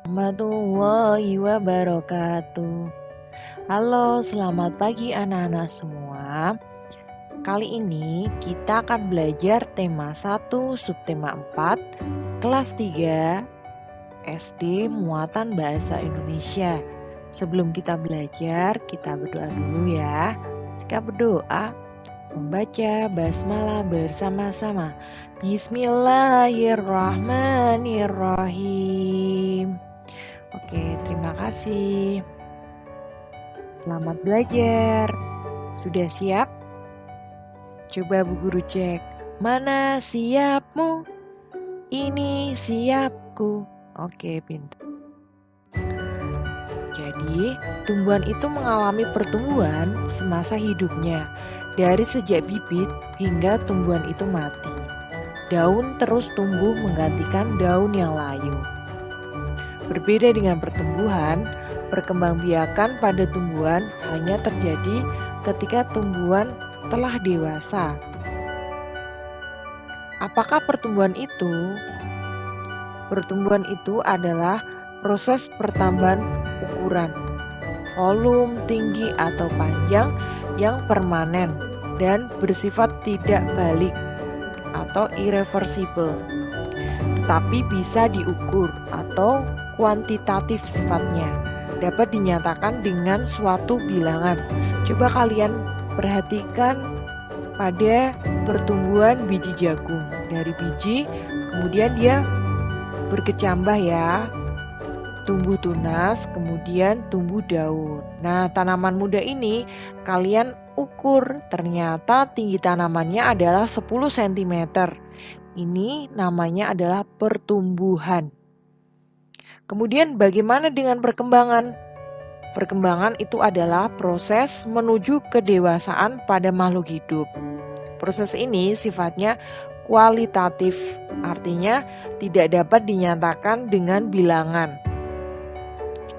Warahmatullahi wabarakatuh. Halo, selamat pagi anak-anak semua. Kali ini kita akan belajar tema 1 subtema 4 kelas 3 SD Muatan Bahasa Indonesia. Sebelum kita belajar, kita berdoa dulu ya. Jika berdoa, membaca basmalah bersama-sama. Bismillahirrahmanirrahim. Oke, terima kasih. Selamat belajar. Sudah siap? Coba Bu Guru cek. Mana siapmu? Ini siapku. Oke, pintar. Jadi, tumbuhan itu mengalami pertumbuhan semasa hidupnya, dari sejak bibit hingga tumbuhan itu mati. Daun terus tumbuh menggantikan daun yang layu. Berbeda dengan pertumbuhan, perkembangbiakan pada tumbuhan hanya terjadi ketika tumbuhan telah dewasa. Apakah pertumbuhan itu? Pertumbuhan itu adalah proses pertambahan ukuran, volume, tinggi atau panjang yang permanen dan bersifat tidak balik atau irreversible, tetapi bisa diukur atau kuantitatif sifatnya, dapat dinyatakan dengan suatu bilangan. Coba kalian perhatikan pada pertumbuhan biji jagung. Dari biji, kemudian dia berkecambah ya, tumbuh tunas, kemudian tumbuh daun. Nah, tanaman muda ini kalian ukur, ternyata tinggi tanamannya adalah 10 cm. Ini namanya adalah pertumbuhan. Kemudian bagaimana dengan perkembangan? Perkembangan itu adalah proses menuju kedewasaan pada makhluk hidup. Proses ini sifatnya kualitatif, artinya tidak dapat dinyatakan dengan bilangan.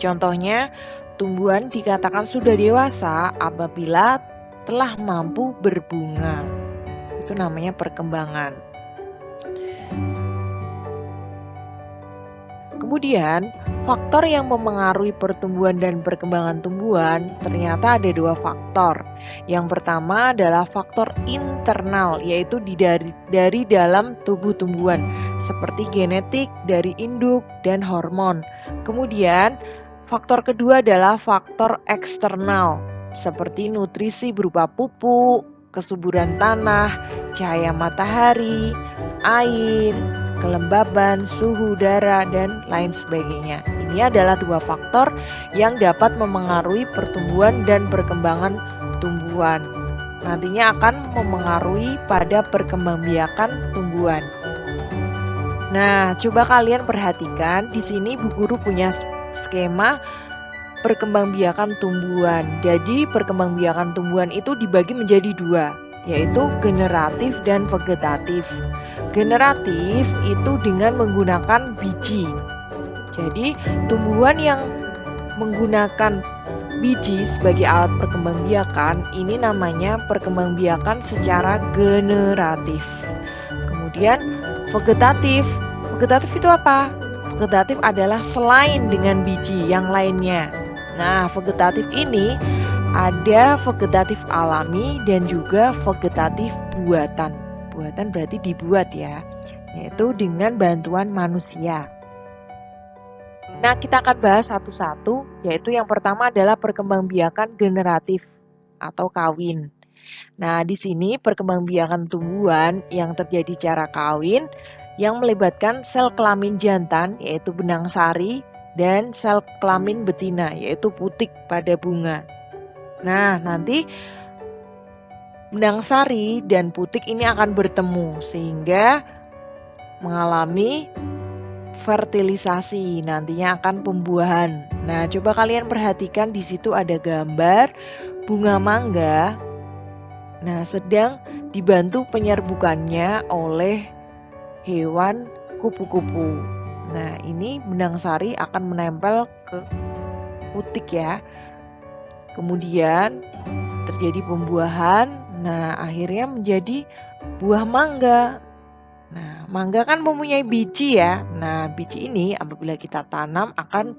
Contohnya, tumbuhan dikatakan sudah dewasa apabila telah mampu berbunga. Itu namanya perkembangan. Kemudian, faktor yang memengaruhi pertumbuhan dan perkembangan tumbuhan ternyata ada 2 faktor. Yang pertama adalah faktor internal, yaitu dari dalam tubuh tumbuhan, seperti genetik dari induk dan hormon. Kemudian, faktor kedua adalah faktor eksternal, seperti nutrisi berupa pupuk, kesuburan tanah, cahaya matahari, air, kelembaban, suhu udara, dan lain sebagainya. Ini adalah 2 faktor yang dapat memengaruhi pertumbuhan dan perkembangan tumbuhan. Nantinya akan memengaruhi pada perkembangbiakan tumbuhan. Nah, coba kalian perhatikan di sini Bu Guru punya skema perkembangbiakan tumbuhan. Jadi perkembangbiakan tumbuhan itu dibagi menjadi 2, yaitu generatif dan vegetatif. Generatif itu dengan menggunakan biji. Jadi tumbuhan yang menggunakan biji sebagai alat perkembangbiakan ini namanya perkembangbiakan secara generatif. Kemudian vegetatif. Vegetatif itu apa? Vegetatif adalah selain dengan biji yang lainnya. Nah, vegetatif ini ada vegetatif alami dan juga vegetatif buatan. Buatan berarti dibuat ya, yaitu dengan bantuan manusia. Nah, kita akan bahas satu-satu, yaitu yang pertama adalah perkembangbiakan generatif atau kawin. Nah, di sini perkembangbiakan tumbuhan yang terjadi secara kawin yang melibatkan sel kelamin jantan, yaitu benang sari, dan sel kelamin betina, yaitu putik pada bunga. Nah, nanti benang sari dan putik ini akan bertemu sehingga mengalami fertilisasi, nantinya akan pembuahan. Nah, coba kalian perhatikan di situ ada gambar bunga mangga. Nah, sedang dibantu penyerbukannya oleh hewan kupu-kupu. Nah, ini benang sari akan menempel ke putik ya. Kemudian terjadi pembuahan. Nah, akhirnya menjadi buah mangga. Nah, mangga kan mempunyai biji ya. Nah, biji ini apabila kita tanam akan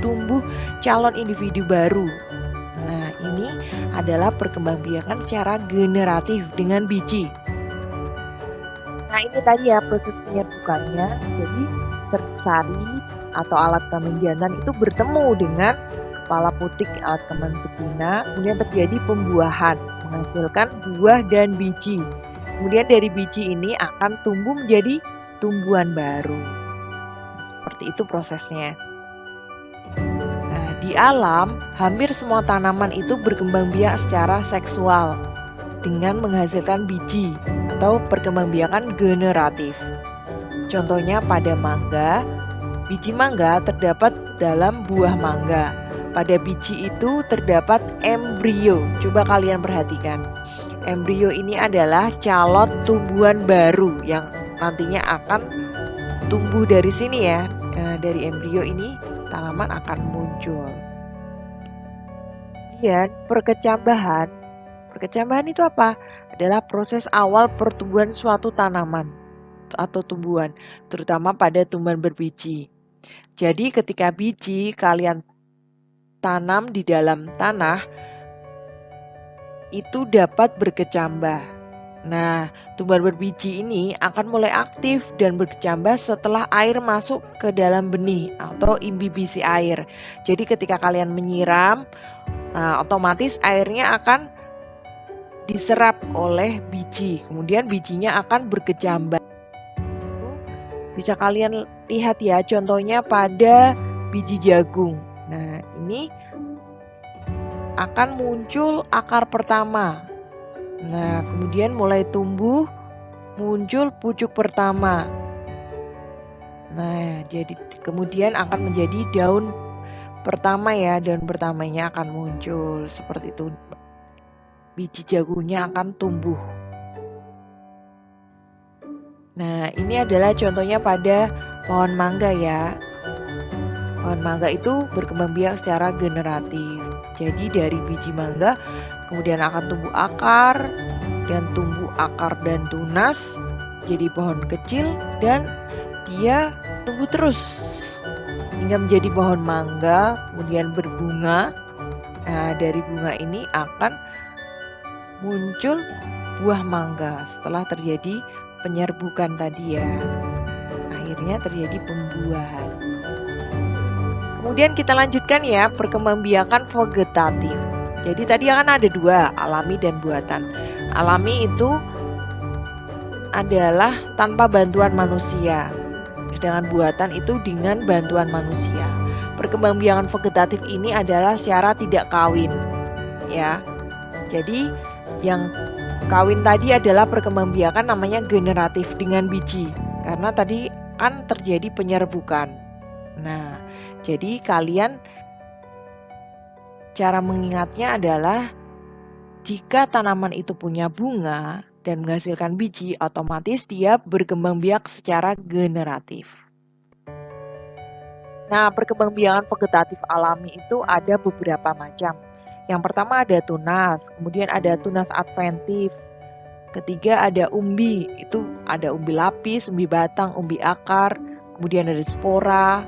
tumbuh calon individu baru. Nah, ini adalah perkembangbiakan secara generatif dengan biji. Nah, ini tadi ya proses penyerbukannya. Jadi, serbuk sari atau alat kelamin jantan itu bertemu dengan kepala putik alat kelamin betina, kemudian terjadi pembuahan, menghasilkan buah dan biji. Kemudian dari biji ini akan tumbuh menjadi tumbuhan baru. Nah, seperti itu prosesnya. Nah, di alam, hampir semua tanaman itu berkembang biak secara seksual dengan menghasilkan biji atau perkembangbiakan generatif. Contohnya pada mangga, biji mangga terdapat dalam buah mangga. Pada biji itu terdapat embrio. Coba kalian perhatikan. Embrio ini adalah calon tumbuhan baru yang nantinya akan tumbuh dari sini ya. Dari embrio ini tanaman akan muncul. Dan perkecambahan. Perkecambahan itu apa? Adalah proses awal pertumbuhan suatu tanaman atau tumbuhan, terutama pada tumbuhan berbiji. Jadi ketika biji kalian tanam di dalam tanah, itu dapat berkecambah. Nah, tumbuhan berbiji ini akan mulai aktif dan berkecambah setelah air masuk ke dalam benih atau imbibisi air. Jadi ketika kalian menyiram, nah, otomatis airnya akan diserap oleh biji. Kemudian bijinya akan berkecambah. Bisa kalian lihat ya, contohnya pada biji jagung. Nah, ini akan muncul akar pertama. Nah, kemudian mulai tumbuh, muncul pucuk pertama. Nah, jadi kemudian akan menjadi daun pertama ya, daun pertamanya akan muncul seperti itu. Biji jagungnya akan tumbuh. Nah, ini adalah contohnya pada pohon mangga ya. Pohon mangga itu berkembang biak secara generatif. Jadi dari biji mangga kemudian akan tumbuh akar dan tumbuh akar dan tunas jadi pohon kecil dan dia tumbuh terus hingga menjadi pohon mangga, kemudian berbunga. Nah, dari bunga ini akan muncul buah mangga setelah terjadi penyerbukan tadi ya. Akhirnya terjadi pembuahan. Kemudian kita lanjutkan ya, perkembangbiakan vegetatif. Jadi tadi kan ada dua, alami dan buatan. Alami itu adalah tanpa bantuan manusia, sedangkan buatan itu dengan bantuan manusia. Perkembangbiakan vegetatif ini adalah secara tidak kawin, ya. Jadi yang kawin tadi adalah perkembangbiakan namanya generatif dengan biji, karena tadi kan terjadi penyerbukan. Nah, jadi kalian cara mengingatnya adalah jika tanaman itu punya bunga dan menghasilkan biji, otomatis dia berkembang biak secara generatif. Nah, perkembangbiakan vegetatif alami itu ada beberapa macam. Yang pertama ada tunas, kemudian ada tunas adventif. Ketiga ada umbi, itu ada umbi lapis, umbi batang, umbi akar, kemudian ada spora,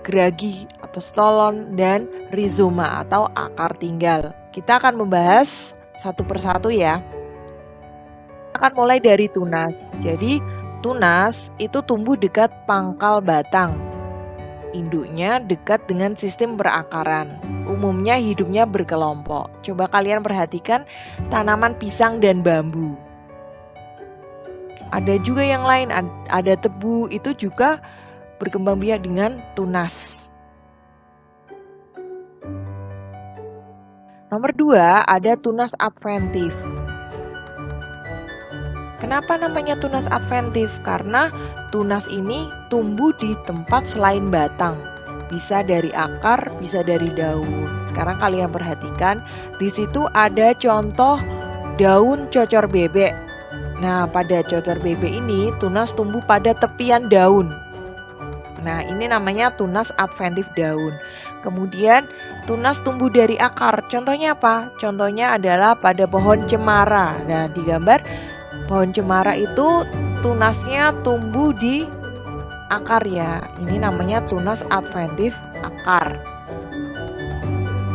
geragi atau stolon, dan rizoma atau akar tinggal. Kita akan membahas satu persatu ya. Akan mulai dari tunas. Jadi tunas itu tumbuh dekat pangkal batang. Induknya dekat dengan sistem perakaran. Umumnya hidupnya berkelompok. Coba kalian perhatikan tanaman pisang dan bambu. Ada juga yang lain, ada tebu, itu juga berkembang biak dengan tunas. Nomor 2 ada tunas adventif. Kenapa namanya tunas adventif? Karena tunas ini tumbuh di tempat selain batang. Bisa dari akar, bisa dari daun. Sekarang kalian perhatikan, di situ ada contoh daun cocor bebek. Nah, pada cocor bebek ini tunas tumbuh pada tepian daun. Nah, ini namanya tunas adventif daun. Kemudian tunas tumbuh dari akar. Contohnya apa? Contohnya adalah pada pohon cemara. Nah, di gambar pohon cemara itu tunasnya tumbuh di akar ya. Ini namanya tunas adventif akar.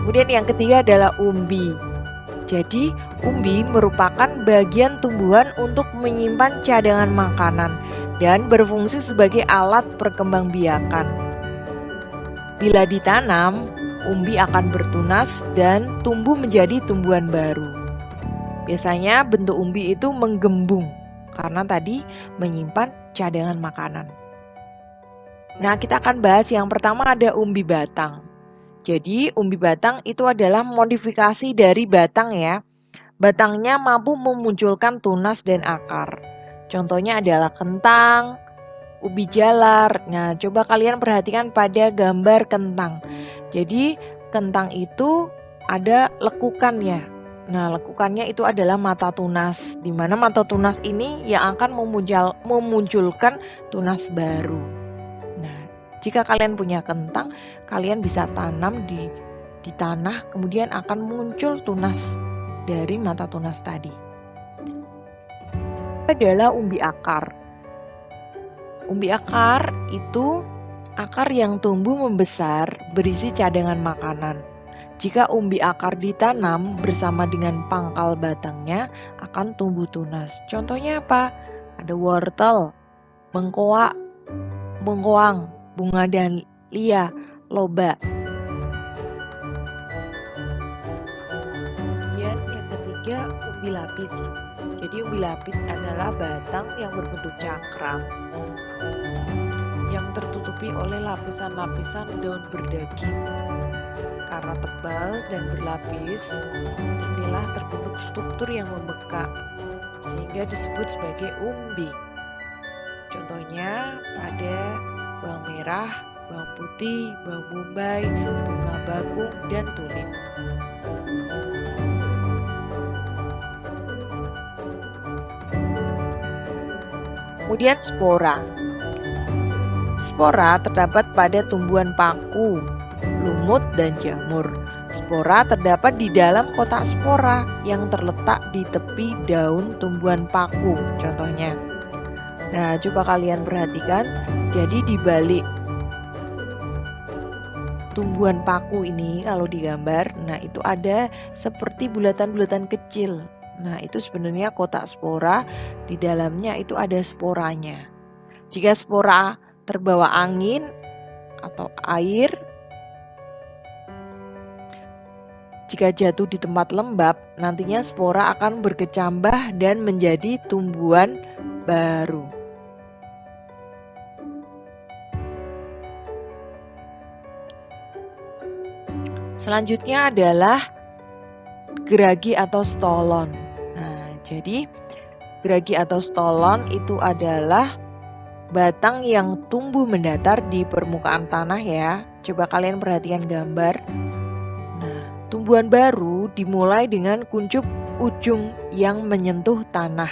Kemudian yang ketiga adalah umbi. Jadi, umbi merupakan bagian tumbuhan untuk menyimpan cadangan makanan dan berfungsi sebagai alat perkembangbiakan. Bila ditanam, umbi akan bertunas dan tumbuh menjadi tumbuhan baru. Biasanya bentuk umbi itu menggembung karena tadi menyimpan cadangan makanan. Nah, kita akan bahas yang pertama ada umbi batang. Jadi, umbi batang itu adalah modifikasi dari batang ya. Batangnya mampu memunculkan tunas dan akar. Contohnya adalah kentang, ubi jalar. Nah, coba kalian perhatikan pada gambar kentang. Jadi, kentang itu ada lekukannya. Nah, lekukannya itu adalah mata tunas, di mana mata tunas ini yang akan memunculkan tunas baru. Nah, jika kalian punya kentang, kalian bisa tanam di tanah, kemudian akan muncul tunas dari mata tunas tadi. Adalah umbi akar. Umbi akar itu akar yang tumbuh membesar berisi cadangan makanan. Jika umbi akar ditanam bersama dengan pangkal batangnya akan tumbuh tunas. Contohnya apa? Ada wortel, bengkoang, bunga dahlia, lobak. Kemudian yang ketiga umbi lapis. Jadi umbi lapis adalah batang yang berbentuk cakram yang tertutupi oleh lapisan-lapisan daun berdaging. Karena tebal dan berlapis, inilah terbentuk struktur yang membekak sehingga disebut sebagai umbi. Contohnya ada bawang merah, bawang putih, bawang bombay, bunga bakung, dan tulip. Kemudian spora. Spora terdapat pada tumbuhan paku, lumut, dan jamur. Spora terdapat di dalam kotak spora yang terletak di tepi daun tumbuhan paku, contohnya. Nah, coba kalian perhatikan, jadi di balik tumbuhan paku ini kalau digambar, nah itu ada seperti bulatan-bulatan kecil. Nah, itu sebenarnya kotak spora, di dalamnya itu ada sporanya. Jika spora terbawa angin atau air, jika jatuh di tempat lembab, nantinya spora akan berkecambah dan menjadi tumbuhan baru. Selanjutnya adalah geragi atau stolon. Nah, jadi geragi atau stolon itu adalah batang yang tumbuh mendatar di permukaan tanah ya. Coba kalian perhatikan gambar. Nah, tumbuhan baru dimulai dengan kuncup ujung yang menyentuh tanah,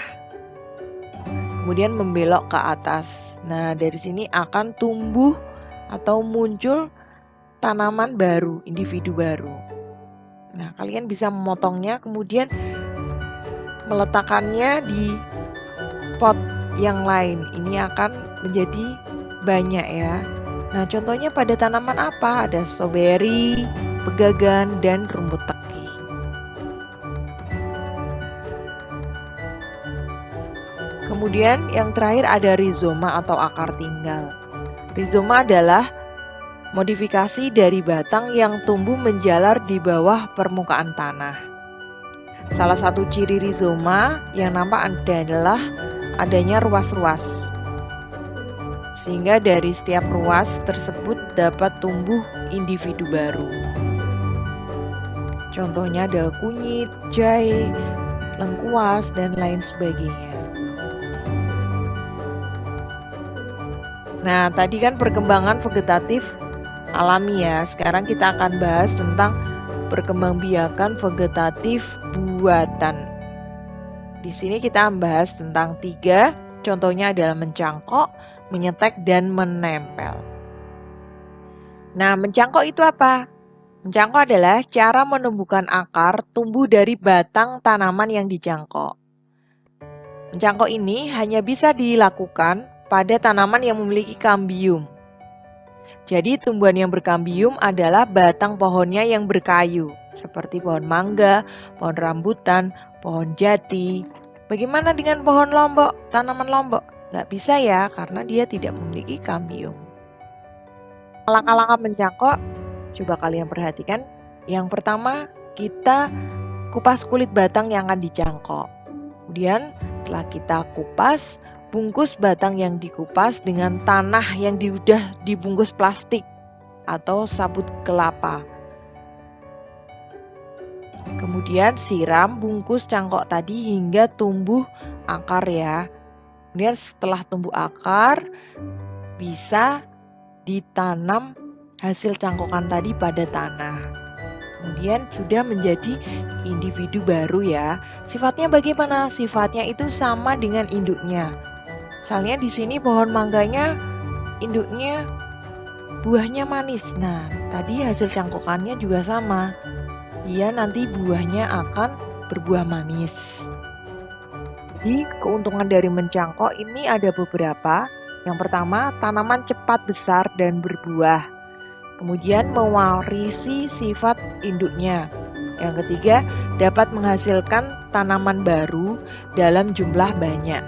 kemudian membelok ke atas. Nah, dari sini akan tumbuh atau muncul tanaman baru, individu baru. Nah, kalian bisa memotongnya, kemudian meletakkannya di pot yang lain. Ini akan menjadi banyak ya. Nah, contohnya pada tanaman apa? Ada stroberi, pegagan, dan rumput teki. Kemudian yang terakhir ada rizoma atau akar tinggal. Rizoma adalah modifikasi dari batang yang tumbuh menjalar di bawah permukaan tanah. Salah satu ciri rizoma yang nampak adalah adanya ruas-ruas, sehingga dari setiap ruas tersebut dapat tumbuh individu baru. Contohnya adalah kunyit, jahe, lengkuas, dan lain sebagainya. Nah, tadi kan perkembangan vegetatif alami ya. Sekarang kita akan bahas tentang perkembangbiakan vegetatif buatan. Di sini kita membahas tentang 3, contohnya adalah mencangkok, menyetek, dan menempel. Nah, mencangkok itu apa? Mencangkok adalah cara menumbuhkan akar tumbuh dari batang tanaman yang dicangkok. Mencangkok ini hanya bisa dilakukan pada tanaman yang memiliki kambium. Jadi tumbuhan yang berkambium adalah batang pohonnya yang berkayu, seperti pohon mangga, pohon rambutan, pohon jati. Bagaimana dengan pohon lombok, tanaman lombok? Nggak bisa ya, karena dia tidak memiliki kambium. Langkah-langkah mencangkok, coba kalian perhatikan. Yang pertama, kita kupas kulit batang yang akan dicangkok. Kemudian setelah kita kupas, bungkus batang yang dikupas dengan tanah yang sudah dibungkus plastik atau sabut kelapa. Kemudian siram bungkus cangkok tadi hingga tumbuh akar ya. Kemudian setelah tumbuh akar, bisa ditanam hasil cangkokan tadi pada tanah. Kemudian sudah menjadi individu baru ya. Sifatnya bagaimana? Sifatnya itu sama dengan induknya. Misalnya di sini pohon mangganya induknya buahnya manis. Nah, tadi hasil cangkokannya juga sama. Dia nanti buahnya akan berbuah manis. Jadi keuntungan dari mencangkok ini ada beberapa. Yang pertama, tanaman cepat besar dan berbuah. Kemudian mewarisi sifat induknya. Yang ketiga, dapat menghasilkan tanaman baru dalam jumlah banyak.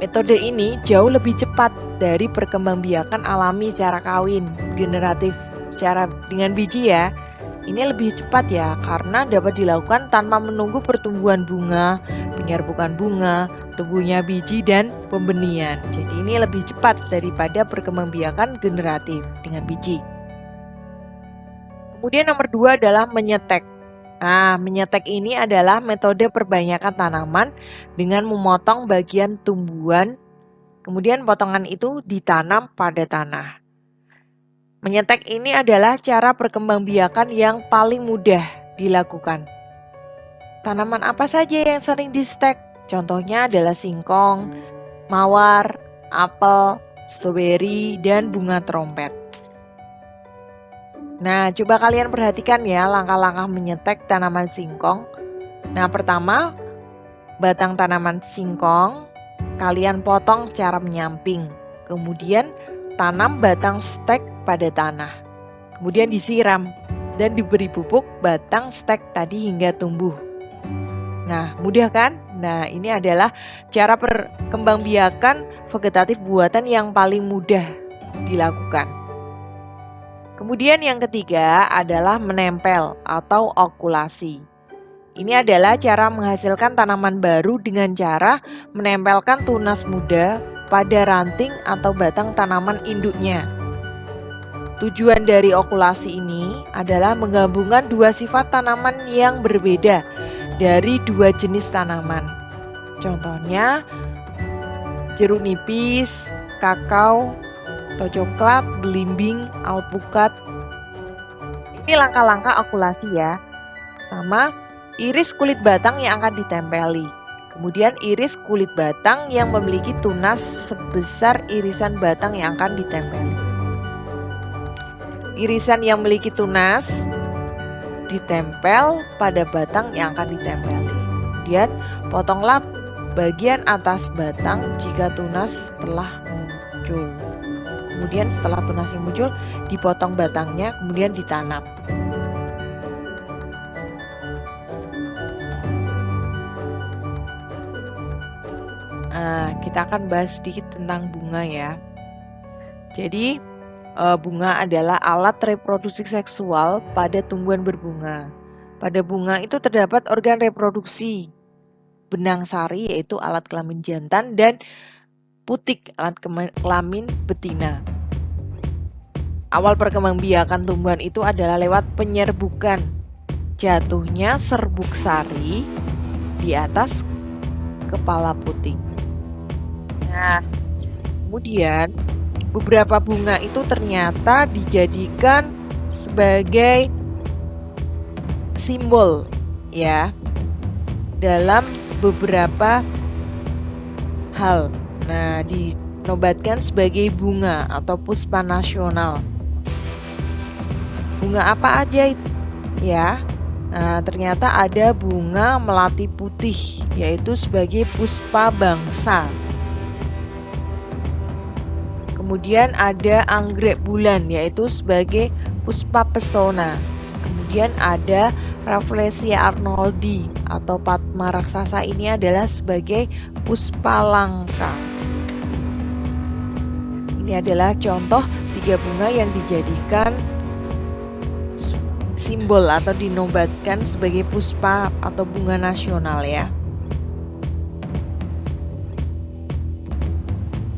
Metode ini jauh lebih cepat dari perkembangbiakan alami cara kawin generatif secara dengan biji ya. Ini lebih cepat ya, karena dapat dilakukan tanpa menunggu pertumbuhan bunga, penyerbukan bunga, tumbuhnya biji, dan pembenihan. Jadi ini lebih cepat daripada perkembangbiakan generatif dengan biji. Kemudian nomor 2 adalah menyetek. Nah, menyetek ini adalah metode perbanyakan tanaman dengan memotong bagian tumbuhan, kemudian potongan itu ditanam pada tanah. Menyetek ini adalah cara perkembangbiakan yang paling mudah dilakukan. Tanaman apa saja yang sering distek? Contohnya adalah singkong, mawar, apel, stroberi, dan bunga trompet. Nah, coba kalian perhatikan ya langkah-langkah menyetek tanaman singkong. Nah, pertama, batang tanaman singkong kalian potong secara menyamping. Kemudian tanam batang stek pada tanah. Kemudian disiram dan diberi pupuk batang stek tadi hingga tumbuh. Nah, mudah kan? Nah, ini adalah cara perkembangbiakan vegetatif buatan yang paling mudah dilakukan. Kemudian yang ketiga adalah menempel atau okulasi. Ini adalah cara menghasilkan tanaman baru dengan cara menempelkan tunas muda pada ranting atau batang tanaman induknya. Tujuan dari okulasi ini adalah menggabungkan dua sifat tanaman yang berbeda dari dua jenis tanaman. Contohnya jeruk nipis, kakao, atau coklat, belimbing, alpukat. Ini langkah-langkah okulasi ya. Pertama, iris kulit batang yang akan ditempeli. Kemudian iris kulit batang yang memiliki tunas sebesar irisan batang yang akan ditempeli. Irisan yang memiliki tunas ditempel pada batang yang akan ditempeli. Kemudian potonglah bagian atas batang jika tunas telah muncul. Kemudian setelah tunas yang muncul, dipotong batangnya, kemudian ditanam. Nah, kita akan bahas sedikit tentang bunga ya. Jadi, bunga adalah alat reproduksi seksual pada tumbuhan berbunga. Pada bunga itu terdapat organ reproduksi, benang sari yaitu alat kelamin jantan, dan putik alat kelamin betina. Awal perkembangbiakan tumbuhan itu adalah lewat penyerbukan. Jatuhnya serbuk sari di atas kepala puting. Nah, kemudian beberapa bunga itu ternyata dijadikan sebagai simbol ya dalam beberapa hal. Nah, dinobatkan sebagai bunga atau puspa nasional. Bunga apa aja ya? Nah, ternyata ada bunga melati putih, yaitu sebagai puspa bangsa. Kemudian ada anggrek bulan, yaitu sebagai puspa pesona. Kemudian ada Rafflesia arnoldi atau Padma raksasa, ini adalah sebagai puspa langka. Ini adalah contoh 3 bunga yang dijadikan simbol atau dinobatkan sebagai puspa atau bunga nasional ya.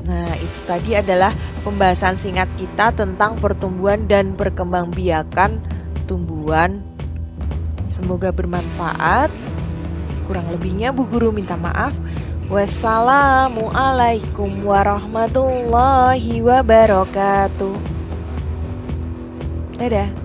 Nah, itu tadi adalah pembahasan singkat kita tentang pertumbuhan dan perkembangbiakan tumbuhan. Semoga bermanfaat. Kurang lebihnya Bu Guru minta maaf. Wassalamualaikum warahmatullahi wabarakatuh. Dadah.